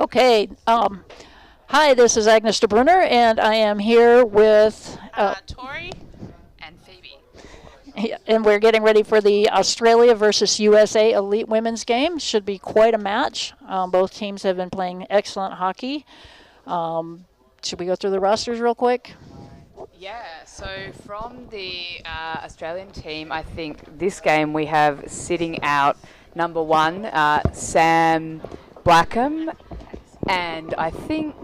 Okay. Hi, this is Agnes DeBrunner, and I am here with, Tori and Phoebe. and we're getting ready for the Australia versus USA Elite Women's game. Should be quite a match. Both teams have been playing excellent hockey. Should we go through the rosters real quick? Yeah, so from the Australian team, I think this game we have sitting out number one, Sam Blackham, and I think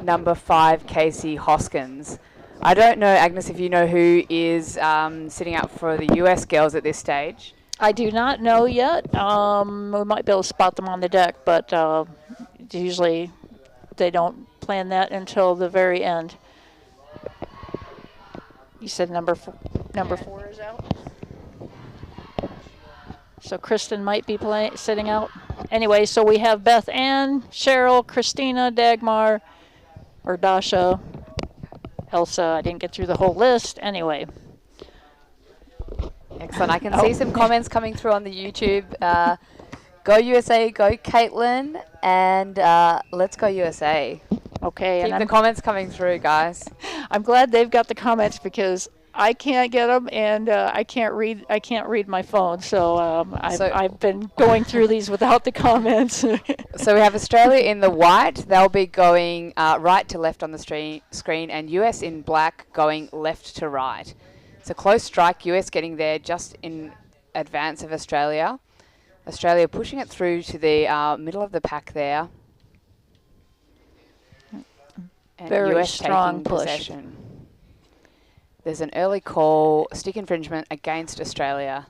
number 5, Casey Hoskins. I don't know, Agnes, if you know who is sitting out for the US girls at this stage. I do not know yet. We might be able to spot them on the deck, but usually they don't plan that until the very end. You said number 4 is out? So Kristen might be sitting out. Anyway, so we have Beth Ann, Cheryl, Christina, Dagmar, or Dasha, Elsa. I didn't get through the whole list. Anyway. Excellent. I can see some comments coming through on the YouTube. Go USA, go Caitlin, and let's go USA. Okay. Keep the comments coming through, guys. I'm glad they've got the comments because I can't get them, and I can't read my phone. So I've been going through these without the comments. So we have Australia in the white. They'll be going right to left on the screen, and US in black going left to right. It's a close strike. US getting there just in advance of Australia. Australia pushing it through to the middle of the pack there. And Very US strong taking possession. There's an early call, stick infringement against Australia.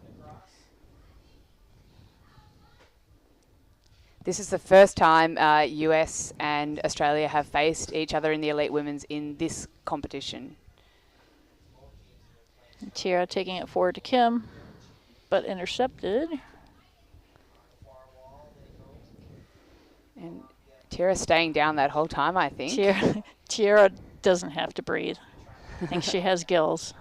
This is the first time US and Australia have faced each other in the Elite Women's in this competition. Tiara taking it forward to Kim, but intercepted. And Tiara staying down that whole time, I think. Tiara doesn't have to breathe. I think she has gills.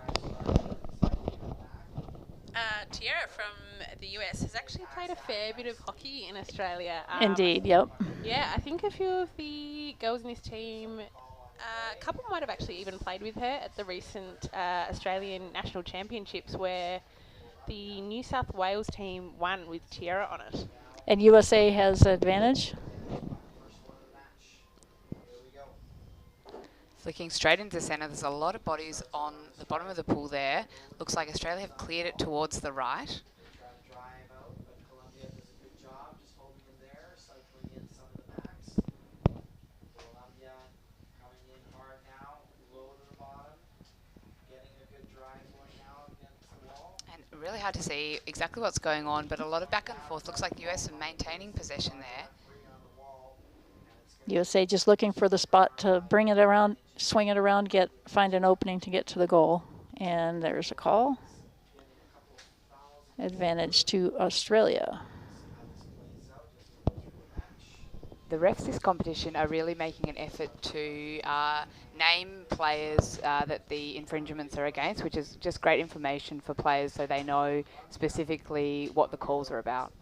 Tiara from the US has actually played a fair bit of hockey in Australia. Indeed, yep. Yeah, I think a few of the girls in this team, a couple might have actually even played with her at the recent Australian National Championships where the New South Wales team won with Tiara on it. And USA has advantage? Flicking straight into centre, there's a lot of bodies on the bottom of the pool there. Looks like Australia have cleared it towards the right. And really hard to see exactly what's going on, but a lot of back and forth. Looks like the US are maintaining possession there. USA just looking for the spot to bring it around, swing it around, find an opening to get to the goal. And there's a call. Advantage to Australia. The refs this competition are really making an effort to name players that the infringements are against, which is just great information for players so they know specifically what the calls are about.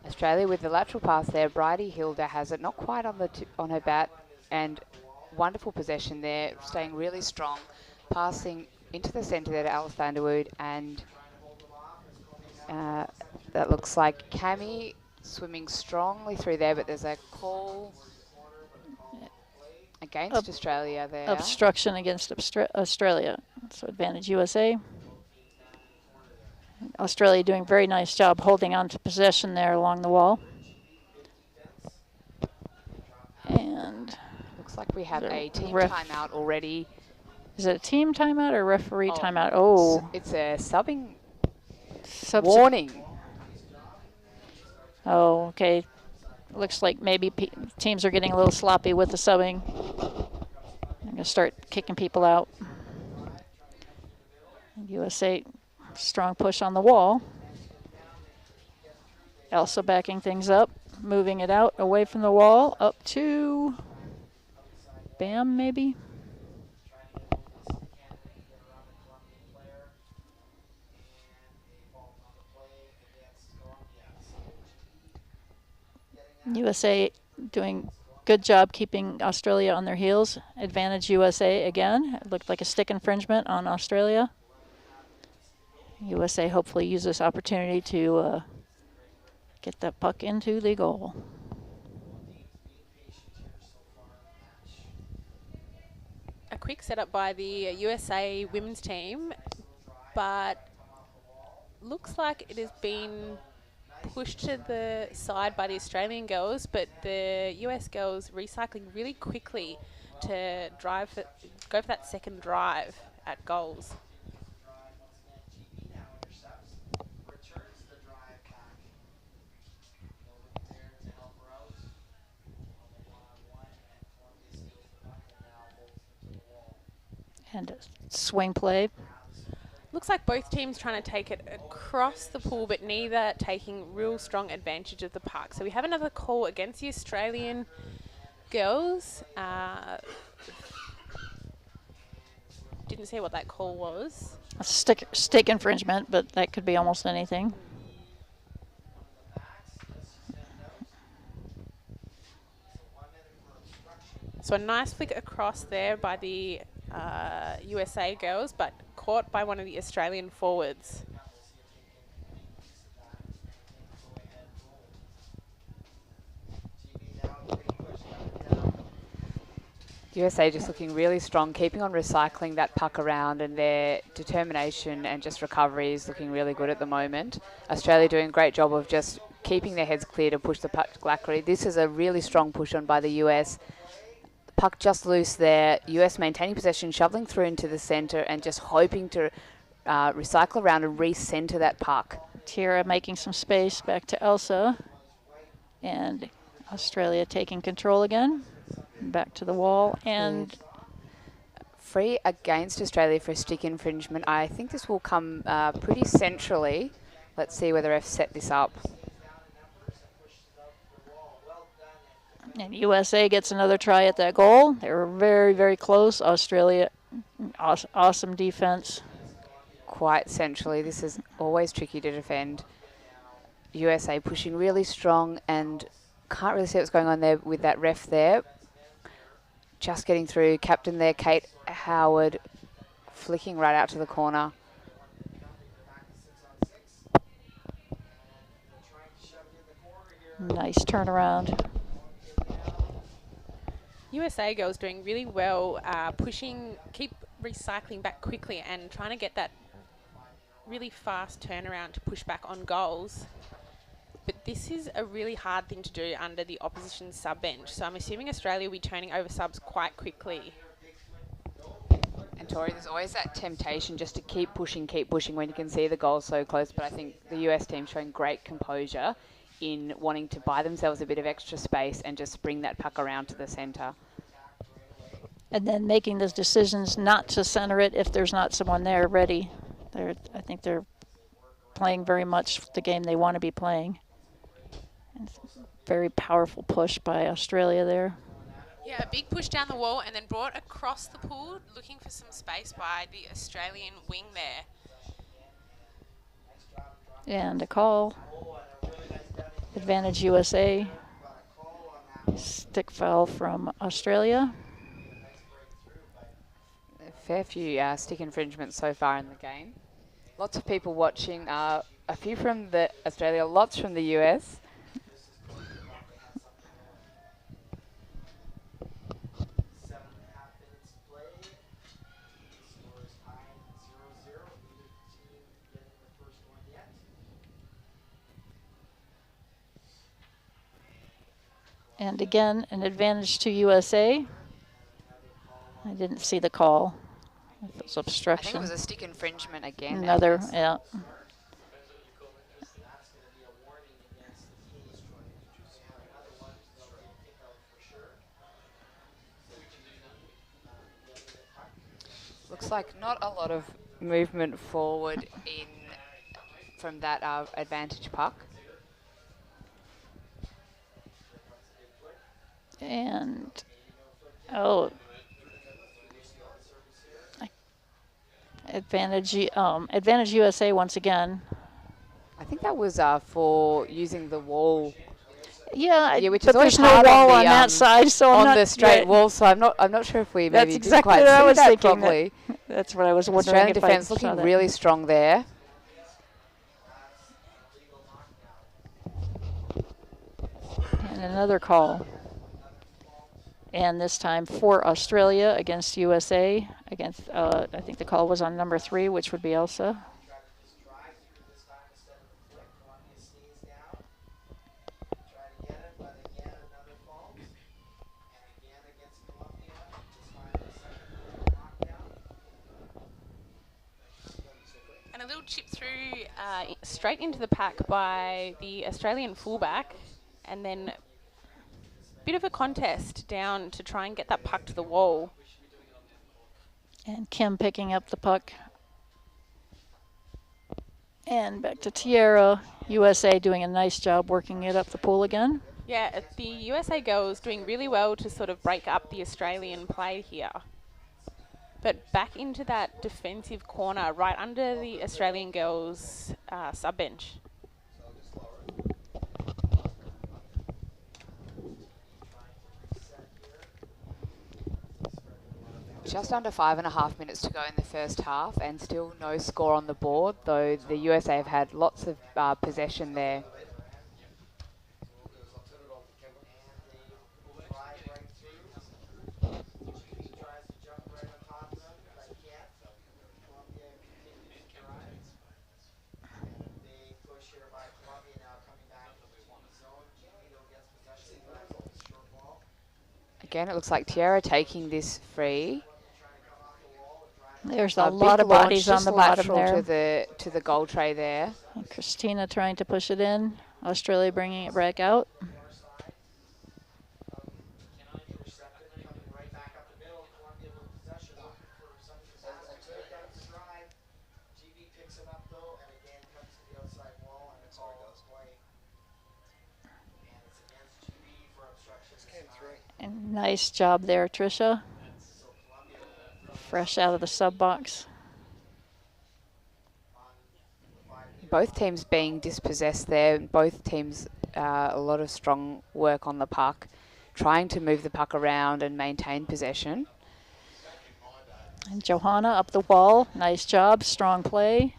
Australia with the lateral pass there. Bridie Hilda has it, not quite on her bat, and wonderful possession there, staying really strong, passing into the centre there to Alice Vanderwood, and that looks like Cami swimming strongly through there, but there's a call against Australia there. Obstruction against Australia. So advantage USA. Australia doing a very nice job holding on to possession there along the wall. And looks like we have a team timeout already. Is it a team timeout or referee timeout? Oh. It's a subbing warning. Oh, okay. Looks like maybe teams are getting a little sloppy with the subbing. I'm going to start kicking people out. USA, strong push on the wall. Elsa backing things up, moving it out away from the wall, up to Bam, maybe. USA doing good job keeping Australia on their heels. Advantage USA again. It looked like a stick infringement on Australia. USA hopefully use this opportunity to get that puck into the goal. A quick setup by the USA women's team, but looks like it has been pushed to the side by the Australian girls, but the US girls recycling really quickly to go for that second drive at goals. And swing play. Looks like both teams trying to take it across the pool, but neither taking real strong advantage of the puck. So we have another call against the Australian girls. Didn't see what that call was. A stick infringement, but that could be almost anything. So a nice flick across there by the USA girls, but caught by one of the Australian forwards. USA just looking really strong, keeping on recycling that puck around, and their determination and just recovery is looking really good at the moment. Australia doing a great job of just keeping their heads clear to push the puck laterally. This is a really strong push on by the US. The puck just loose there. US maintaining possession, shoveling through into the centre and just hoping to recycle around and re-centre that puck. Tira making some space back to Elsa. And Australia taking control again. Back to the wall, and free against Australia for a stick infringement. I think this will come pretty centrally. Let's see whether I've set this up. And USA gets another try at that goal. They were very, very close. Australia, awesome defense. Quite centrally. This is always tricky to defend. USA pushing really strong, and can't really see what's going on there with that ref there. Just getting through. Captain there, Kate Howard, flicking right out to the corner. Nice turnaround. USA girls doing really well, keep recycling back quickly and trying to get that really fast turnaround to push back on goals. But this is a really hard thing to do under the opposition sub bench. So I'm assuming Australia will be turning over subs quite quickly. And Tori, there's always that temptation just to keep pushing when you can see the goal so close. But I think the US team showing great composure in wanting to buy themselves a bit of extra space and just bring that puck around to the centre. And then making those decisions not to center it if there's not someone there ready. I think they're playing very much the game they want to be playing. And very powerful push by Australia there. Yeah, a big push down the wall and then brought across the pool, looking for some space by the Australian wing there. And a call. Advantage USA. Stick foul from Australia. A fair few stick infringements so far in the game. Lots of people watching. A few from the Australia, lots from the US. And again, an advantage to USA. I didn't see the call. If it was I obstruction. think it was a stick infringement again. Another, Agnes. yeah. Looks like not a lot of movement forward from that advantage puck. And advantage USA once again. I think that was for using the wall. Yeah, Yeah, which is but always there's no hard on wall the, on that side, so I'm on not the straight yeah, wall. So I'm not sure if we That's maybe exactly didn't what quite I see was that thinking. properly. That's what I was wondering Australian if I defence saw looking that. really strong there. And another call. And this time for Australia against USA. Against, I think the call was on number 3, which would be Elsa. And a little chip through straight into the pack by the Australian fullback, and then bit of a contest down to try and get that puck to the wall. And Kim picking up the puck. And back to Tierra. USA doing a nice job working it up the pool again. Yeah, the USA girls doing really well to sort of break up the Australian play here. But back into that defensive corner, right under the Australian girls' sub-bench. Just under 5.5 minutes to go in the first half, and still no score on the board, though the USA have had lots of possession there. Again, it looks like Tierra taking this free. There's a lot of bodies on the bottom there. To the goal tray there. And Christina trying to push it in. Australia bringing it back out. And nice job there, Tricia. Fresh out of the sub box. Both teams being dispossessed there. Both teams a lot of strong work on the puck, trying to move the puck around and maintain possession. And Johanna up the wall. Nice job, strong play.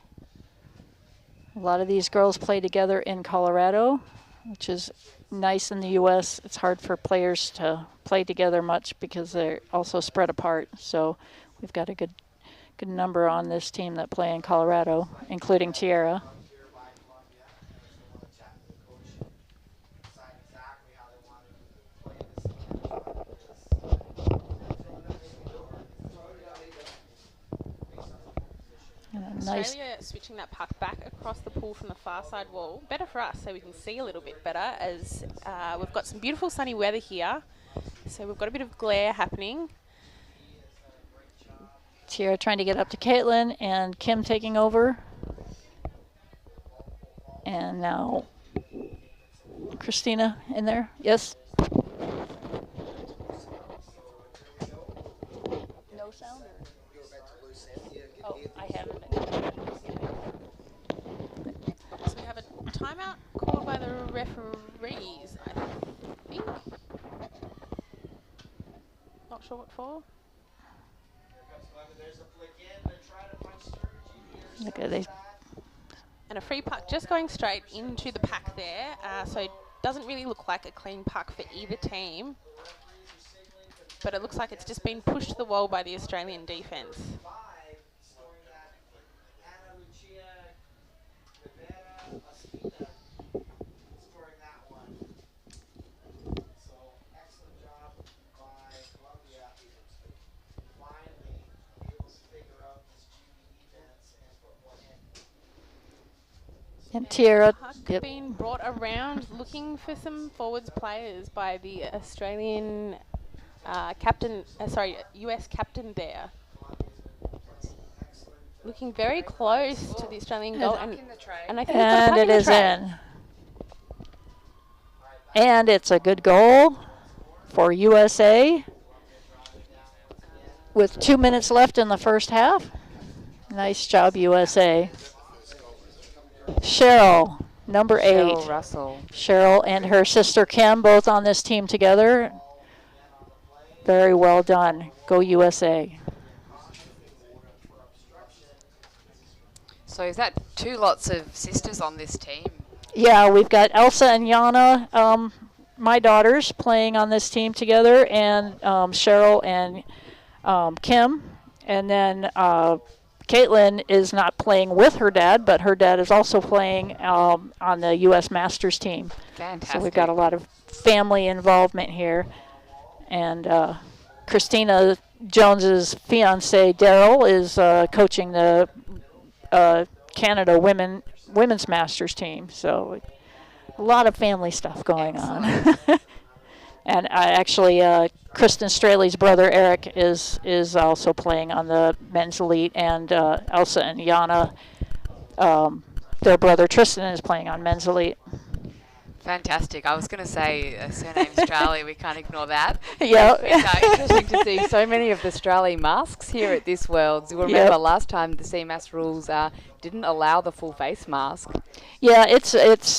A lot of these girls play together in Colorado, which is nice in the U.S. It's hard for players to play together much because they're also spread apart. So we've got a good number on this team that play in Colorado, including Tierra. Australia switching that puck back across the pool from the far side wall. Better for us so we can see a little bit better, as we've got some beautiful sunny weather here. So we've got a bit of glare happening. Tierra trying to get up to Caitlin, and Kim taking over. And now Christina in there. Yes. No sound? Oh, I haven't. So we have a timeout called by the referees, I think. Not sure what for. Okay, they. And a free puck just going straight into the pack there. So it doesn't really look like a clean puck for either team. But it looks like it's just been pushed to the wall by the Australian defence. And Tierra. Puck being brought around, looking for some forwards players by the Australian captain, US captain there. Looking very close to the Australian goal, and I think And it is in. And it's a good goal for USA with 2 minutes left in the first half. Nice job, USA. Cheryl number Cheryl 8. Russell. Cheryl and her sister Kim both on this team together. Very well done. Go USA. So is that 2 lots of sisters on this team? Yeah, we've got Elsa and Yana, my daughters, playing on this team together, and Cheryl and Kim. And then Caitlin is not playing with her dad, but her dad is also playing on the U.S. Masters team. Fantastic. So we've got a lot of family involvement here. And Christina Jones's fiance, Daryl, is coaching the Canada women's Masters team. So a lot of family stuff going on. And Kristen Straley's brother Eric is also playing on the men's elite, and Elsa and Yana, their brother Tristan, is playing on men's elite. Fantastic. I was going to say surname Straley, we can't ignore that. Yeah. It's interesting to see so many of the Straley masks here at this Worlds. You remember last time the CMAS rules didn't allow the full face mask. Yeah, it's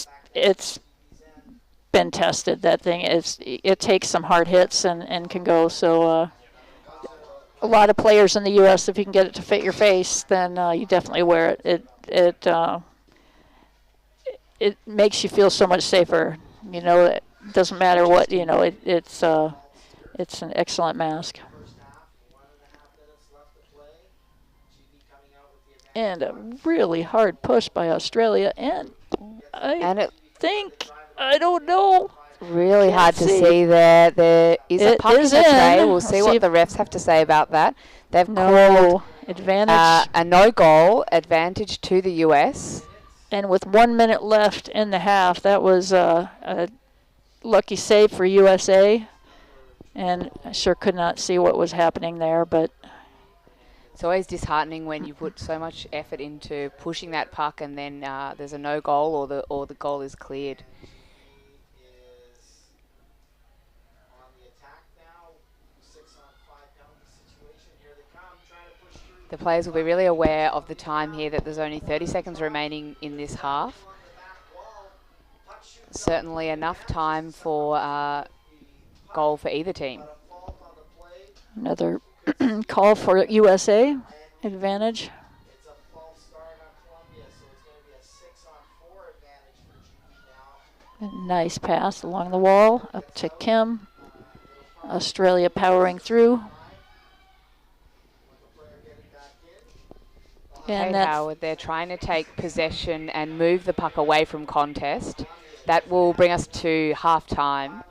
been tested. That thing it takes some hard hits and can go. So a lot of players in the U.S., if you can get it to fit your face, then you definitely wear it. It makes you feel so much safer. You know, it doesn't matter what, you know, it's an excellent mask. And a really hard push by Australia, and I don't know. Really Can't hard to see. see there. There is a It puck in is the tray. in. We'll see Let's what see the refs have to say about that. They've called No advantage. a no-goal advantage to the US. And with 1 minute left in the half, that was a lucky save for USA. And I sure could not see what was happening there, but It's always disheartening when you put so much effort into pushing that puck and then there's a no goal or the goal is cleared. The players will be really aware of the time here, that there's only 30 seconds remaining in this half. Certainly enough time for goal for either team. another call for USA advantage. A nice pass along the wall up to Kim. Australia powering through. And Howard, they're trying to take possession and move the puck away from contest. That will bring us to half time.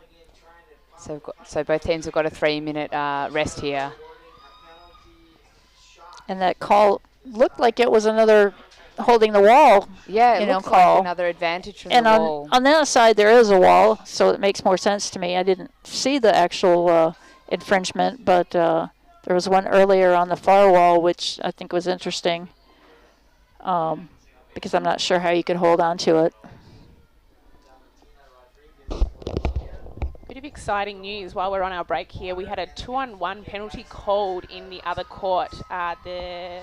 So both teams have got a 3-minute rest here. And that call looked like it was another holding the wall. Yeah, it looks like another advantage from the wall. And on that side there is a wall, so it makes more sense to me. I didn't see the actual infringement, but there was one earlier on the far wall, which I think was interesting. Because I'm not sure how you could hold on to it. Bit of exciting news while we're on our break here. We had a 2-on-1 penalty called in the other court. The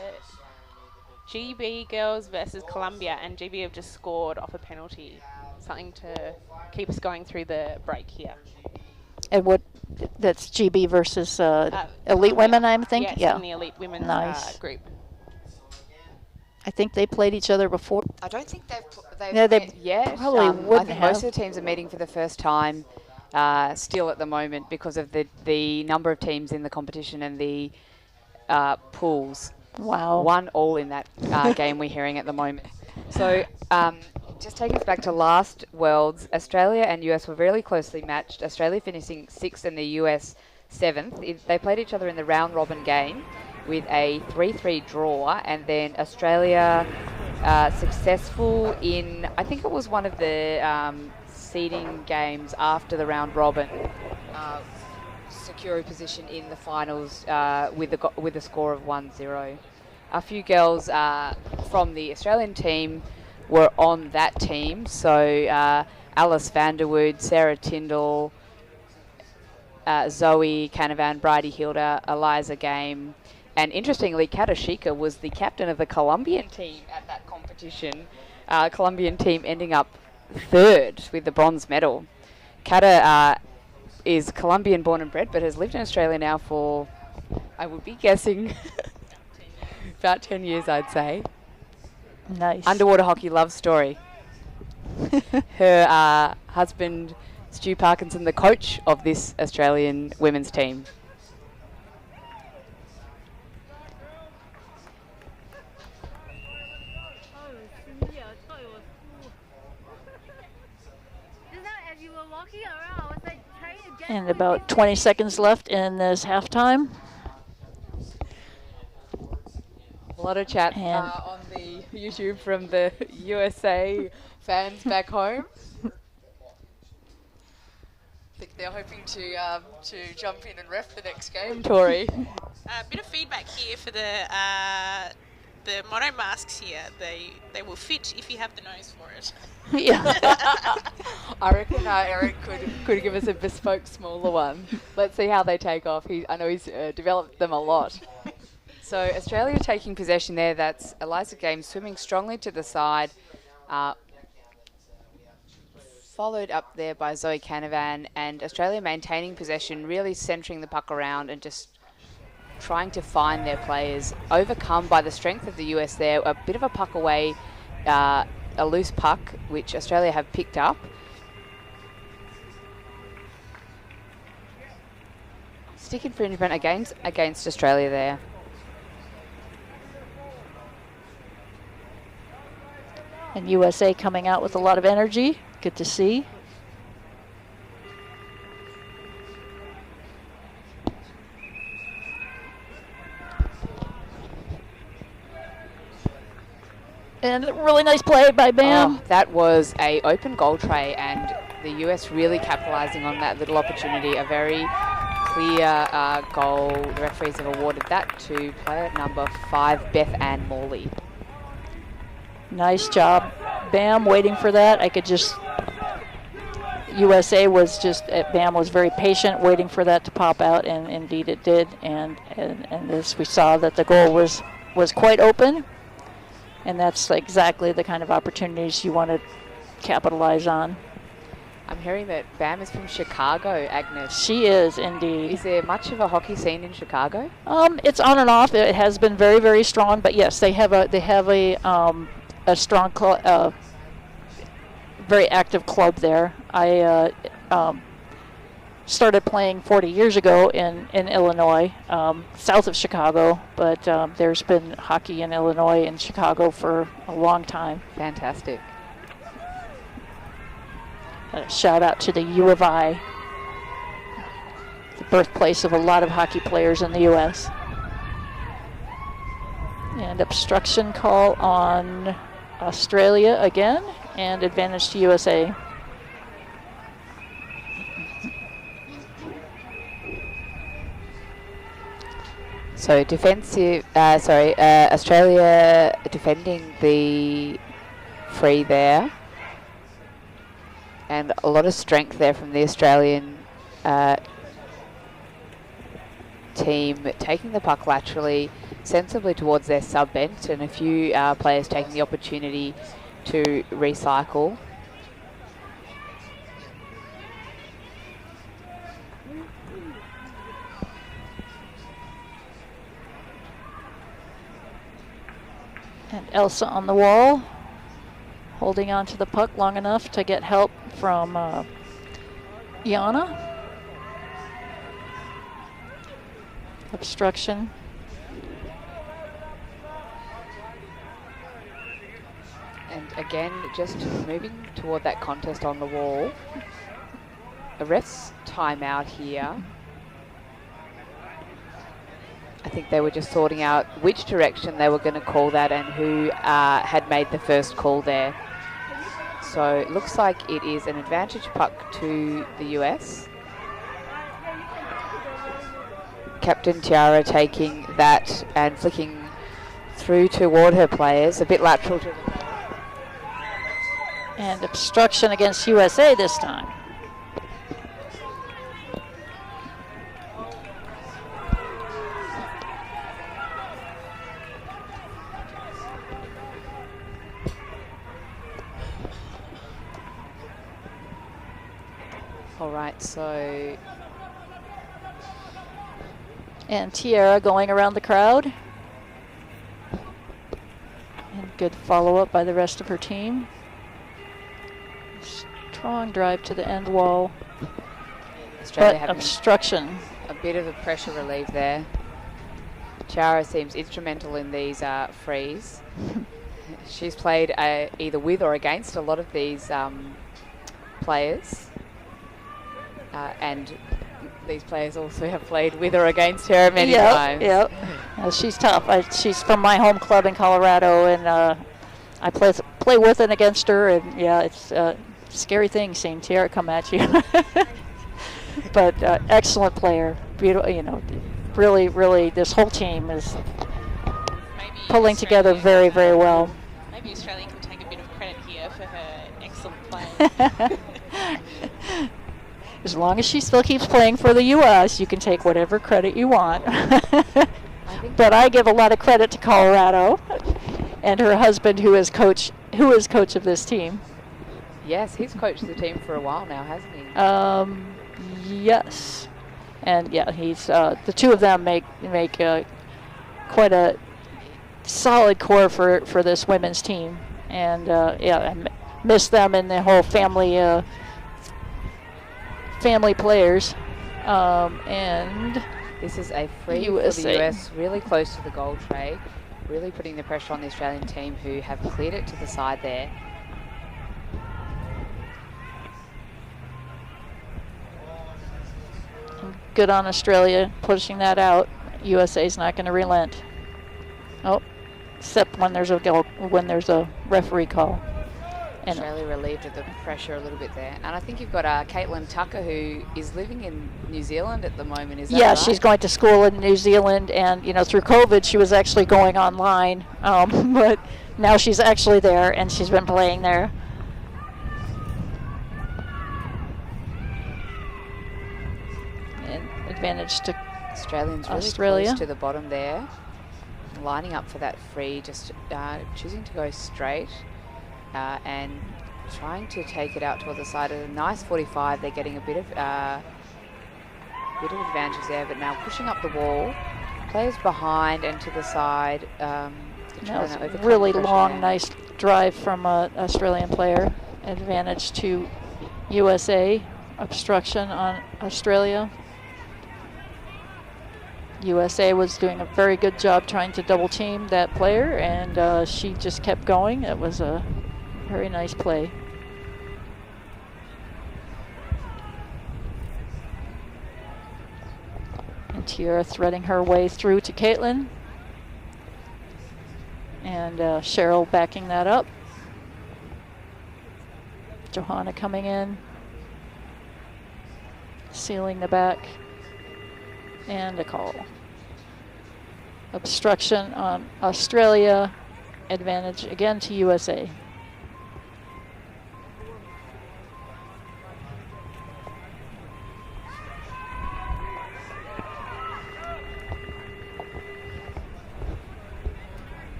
GB girls versus Colombia, and GB have just scored off a penalty. Something to keep us going through the break here. And that's GB versus elite women, I'm thinking? Yes, in the elite women's group. I think they played each other before. I don't think they've Yeah, they met yet. probably I wouldn't think have. most of the teams are meeting for the first time still at the moment because of the number of teams in the competition and the pools. Wow. 1-1 in that game we're hearing at the moment. So just taking us back to last Worlds, Australia and US were really closely matched. Australia finishing 6th and the US 7th. They played each other in the round robin game with a 3-3 draw, and then Australia successful in, I think it was one of the seeding games after the round robin, secure a position in the finals with a score of 1-0. A few girls from the Australian team were on that team, so Alice Vanderwood, Sarah Tyndall, Zoe Canavan, Bridie Hilda, Eliza Game, and interestingly, Katashika was the captain of the Colombian team at that competition. Colombian team ending up third with the bronze medal. Kata is Colombian born and bred, but has lived in Australia now for, I would be guessing, about 10 years, I'd say. Nice. Underwater hockey love story. Her husband, Stu Parkinson, the coach of this Australian women's team. And about 20 seconds left in this halftime. A lot of chat on the YouTube from the USA fans back home. I think they're hoping to jump in and ref the next game, Tori. A bit of feedback here for the mono masks here. They will fit if you have the nose for it. Yeah. I reckon Eric could give us a bespoke smaller one. Let's see how they take off. I know he's developed them a lot. So Australia taking possession there. That's Eliza Games swimming strongly to the side. Followed up there by Zoe Canavan, and Australia maintaining possession, really centering the puck around and just trying to find their players. Overcome by the strength of the US there. A bit of a puck away. A loose puck, which Australia have picked up. Stick infringement against Australia there. And USA coming out with a lot of energy. Good to see. And a really nice play by Bam. Oh, that was a open goal tray, and the US really capitalising on that little opportunity. A very clear goal. The referees have awarded that to player number 5, Beth Ann Morley. Nice job. Bam waiting for that. I could just... USA was just... Bam was very patient, waiting for that to pop out, and indeed it did. And as we saw that the goal was quite open. And that's exactly the kind of opportunities you want to capitalize on. I'm hearing that Bam is from Chicago, Agnes. She is indeed. Is there much of a hockey scene in Chicago? It's on and off. It has been very, very strong. But yes, they have a strong, very active club there. I started playing 40 years ago in Illinois, south of Chicago, but there's been hockey in Illinois and Chicago for a long time. Fantastic. A shout out to the U of I, the birthplace of a lot of hockey players in the U.S. And obstruction call on Australia again, and advantage to USA. So Australia defending the free there. And a lot of strength there from the Australian team, taking the puck laterally, sensibly towards their sub-bench, and a few players taking the opportunity to recycle. And Elsa on the wall, holding on to the puck long enough to get help from Iana. Obstruction. And again, just moving toward that contest on the wall. A ref's timeout here. I think they were just sorting out which direction they were going to call that and who had made the first call there. So it looks like it is an advantage puck to the US. Captain Tiara taking that and flicking through toward her players, a bit lateral to the... And obstruction against USA this time. All right, so And Tiara going around the crowd. And good follow-up by the rest of her team. Strong drive to the end wall. Australia But having obstruction. a bit of a pressure relief there. Tiara seems instrumental in these frees. She's played either with or against a lot of these players. And these players also have played with or against her many times. Yep. She's tough. She's from my home club in Colorado, and I play with and against her. And yeah, it's a scary thing seeing Tiara come at you. But excellent player. Beautiful. You know, really, this whole team is Maybe pulling together very, very well. Maybe Australia can take a bit of credit here for her excellent play. As long as she still keeps playing for the U.S., you can take whatever credit you want. But I give a lot of credit to Colorado and her husband, who is coach of this team. Yes, he's coached the team for a while now, hasn't he? Yes, and yeah, he's the two of them make quite a solid core for this women's team, and yeah, I miss them and the whole family players, and this is a free USA. for the US, really close to the goal tray, really putting the pressure on the Australian team, who have cleared it to the side there. Good on Australia pushing that out. USA's not going to relent. Oh, except when there's a referee call. And Australia relieved of the pressure a little bit there. And I think you've got Caitlin Tucker, who is living in New Zealand at the moment, is that yeah, right? she's going to school in New Zealand, and you know, through COVID she was actually going online, but now she's actually there and she's been playing there. And advantage to Australians really Australia. close to the bottom there, lining up for that free, just choosing to go straight. And trying to take it out towards the side. At a nice 45, they're getting a bit of advantage there, but now pushing up the wall. Players behind and to the side. That was a really long, nice drive from an Australian player. Advantage to USA. Obstruction on Australia. USA was doing a very good job trying to double team that player, and she just kept going. It was a very nice play. And Tiara threading her way through to Caitlin. And Cheryl backing that up. Johanna coming in. Sealing the back. And a call. Obstruction on Australia. Advantage again to USA.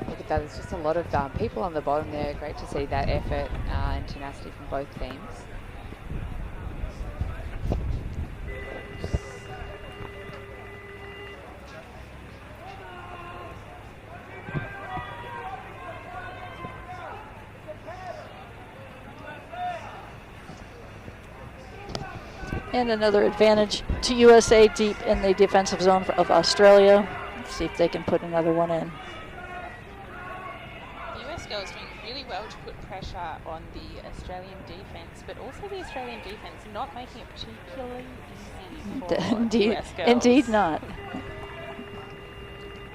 Look at that, there's just a lot of people on the bottom there. Great to see that effort and tenacity from both teams. And another advantage to USA deep in the defensive zone of Australia. Let's see if they can put another one in. The US girls doing really well to put pressure on the Australian defence, but also the Australian defence not making it particularly easy for Indeed, US girls. indeed not.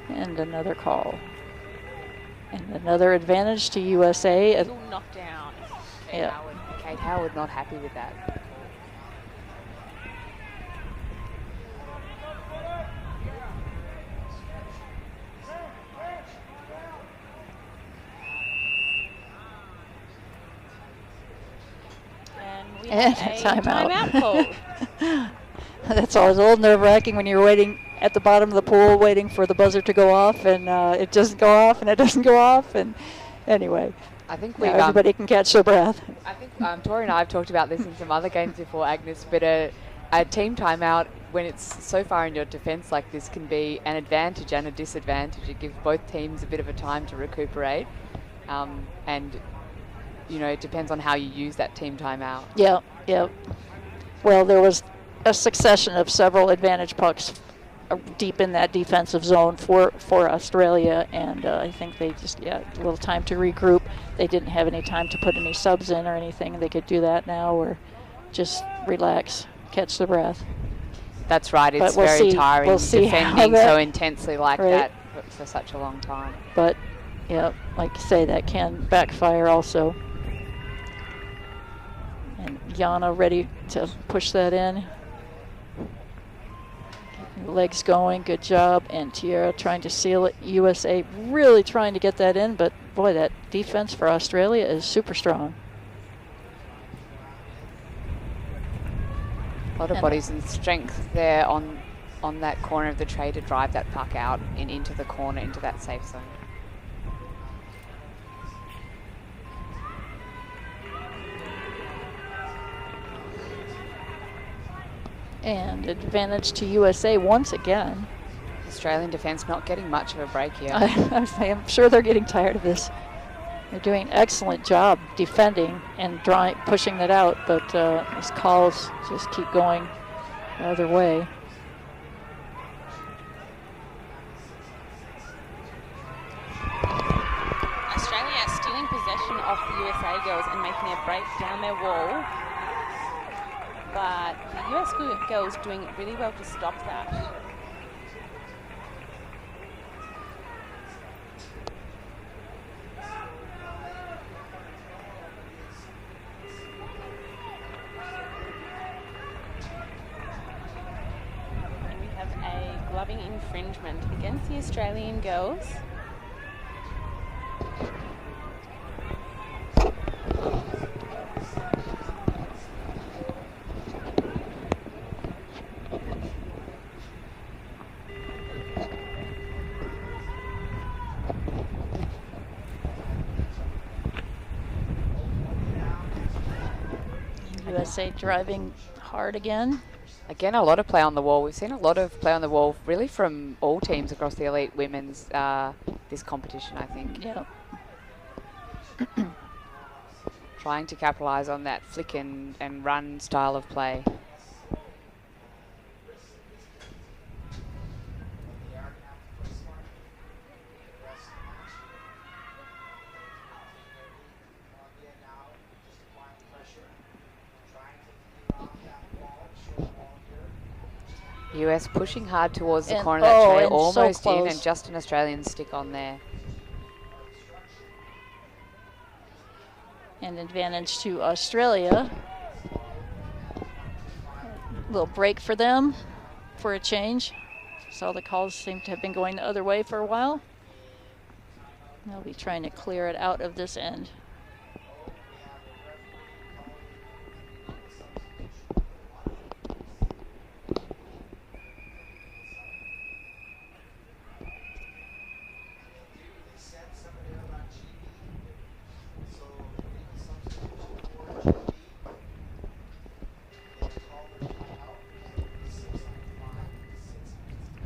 And another call. And another advantage to USA. Little knockdown. Yeah. Kate Howard not happy with that. And And a timeout. called. That's always a little nerve-wracking when you're waiting at the bottom of the pool, waiting for the buzzer to go off, and it doesn't go off, and it doesn't go off, and anyway, I think Now we've everybody can catch their breath. I think Tori and I have talked about this in some other games before, Agnes, but a team timeout, when it's so far in your defence like this, can be an advantage and a disadvantage. It gives both teams a bit of a time to recuperate, and, you know, it depends on how you use that team timeout. Yeah, yeah. Well, there was a succession of several advantage pucks deep in that defensive zone for Australia, and I think they just, a little time to regroup. They didn't have any time to put any subs in or anything. They could do that now, or just relax, catch their breath. That's right. It's But very tiring defending so intensely like that for such a long time. But, yeah, like you say, that can backfire also. And Jana ready to push that in. Legs going, good job. And Tierra trying to seal it. USA really trying to get that in, but boy, that defense for Australia is super strong. A lot of bodies and strength there on that corner of the tray to drive that puck out and into the corner, into that safe zone. And advantage to USA once again. Australian defence not getting much of a break here. I'm sure they're getting tired of this. They're doing an excellent job defending and pushing that out, but these calls just keep going the other way. Australia are still in possession of the USA girls and making a break down their wall. But the US girls doing really well to stop that. And we have a gloving infringement against the Australian girls. USA driving hard again. Again, a lot of play on the wall. We've seen a lot of play on the wall, really from all teams across the elite women's this competition, I think. Yeah. Trying to capitalise on that flick and run style of play. US pushing hard towards the corner of that tray, almost so in, and just an Australian stick on there. And advantage to Australia. A little break for them for a change. Saw the calls seem to have been going the other way for a while. They'll be trying to clear it out of this end.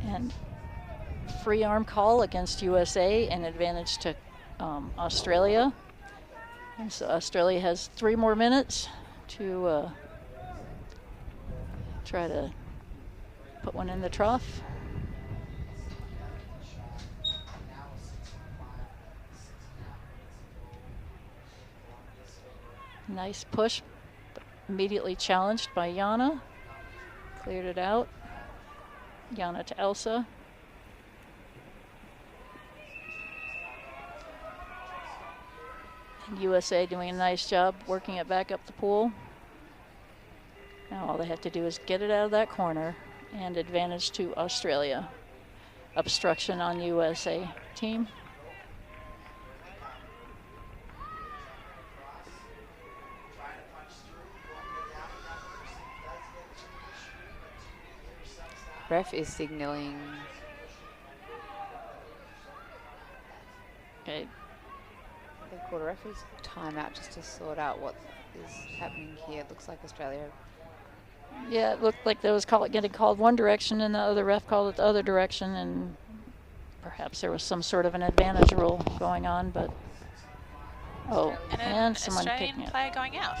And free arm call against USA and advantage to Australia. And so Australia has 3 more minutes to try to put one in the trough. Nice push, immediately challenged by Jana. Cleared it out. Jana to Elsa. And USA doing a nice job working it back up the pool. Now all they have to do is get it out of that corner, and advantage to Australia. Obstruction on USA team. Ref is signalling. Okay. They've called a referee's timeout just to sort out what is happening here. It looks like Australia. Yeah, it looked like there was getting called one direction and the other ref called it the other direction, and perhaps there was some sort of an advantage rule going on, but And and an someone kicking Australian it. player going out.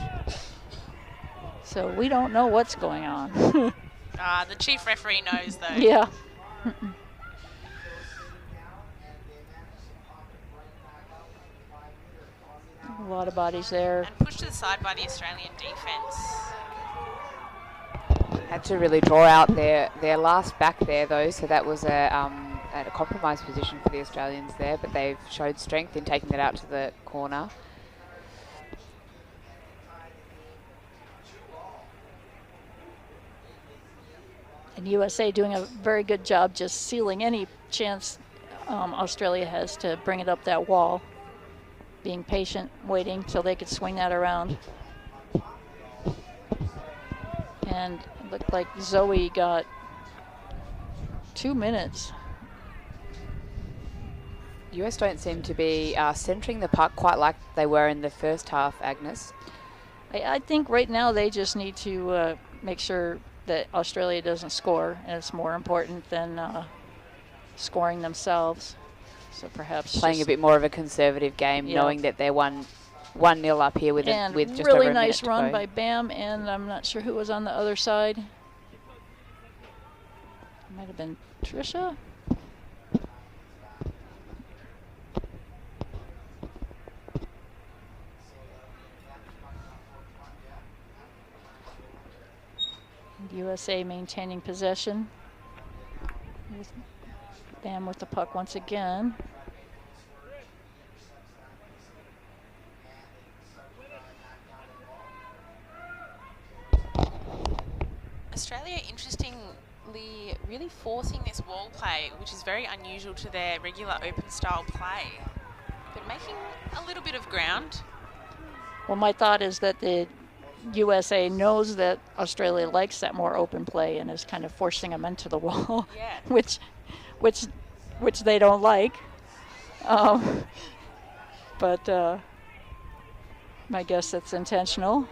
So we don't know what's going on. The chief referee knows though. Yeah. A lot of bodies there. And pushed to the side by the Australian defence. Had to really draw out their last back there though, so that was a compromised position for the Australians there, but they've showed strength in taking it out to the corner. And USA doing a very good job just sealing any chance Australia has to bring it up that wall. Being patient, waiting till they could swing that around. And it looked like Zoe got 2 minutes. US don't seem to be centering the puck quite like they were in the first half, Agnes. I think right now they just need to make sure that Australia doesn't score, and it's more important than scoring themselves. So perhaps Playing a bit more of a conservative game, Yeah. knowing that they're 1-0 up here with and with just really over a minute nice to run go. by Bam, and I'm not sure who was on the other side. Might have been Trisha. And USA maintaining possession. With Bam with the puck once again. Australia, interestingly, really forcing this wall play, which is very unusual to their regular open style play, but making a little bit of ground. Well, my thought is that the USA knows that Australia likes that more open play and is kind of forcing them into the wall, Yeah. which they don't like. But I guess it's intentional.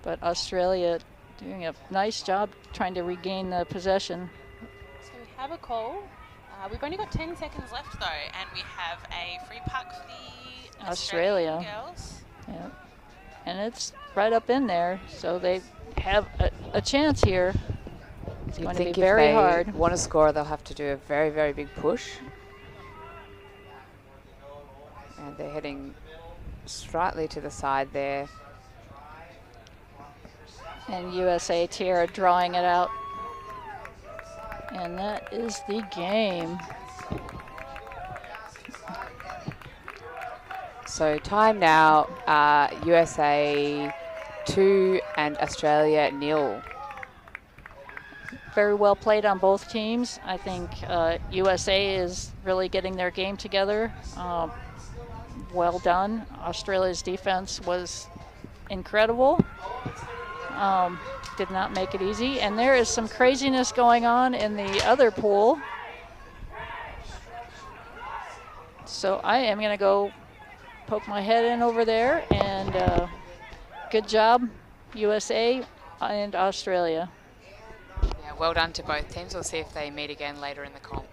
But Australia doing a nice job trying to regain the possession. So we have a call. We've only got 10 seconds left though, and we have a free puck for the Australia. Australian girls. Yeah. And it's right up in there, so they have a chance here. It's You'd going to be think very if they hard. want to score, they'll have to do a very, very big push. And they're heading slightly to the side there. And USA Tierra drawing it out. And that is the game. So time now, USA 2 and Australia 0. Very well played on both teams. I think USA is really getting their game together. Well done. Australia's defense was incredible. Did not make it easy. And there is some craziness going on in the other pool. So I am going to go poke my head in over there. And good job, USA and Australia. Yeah, well done to both teams. We'll see if they meet again later in the comp.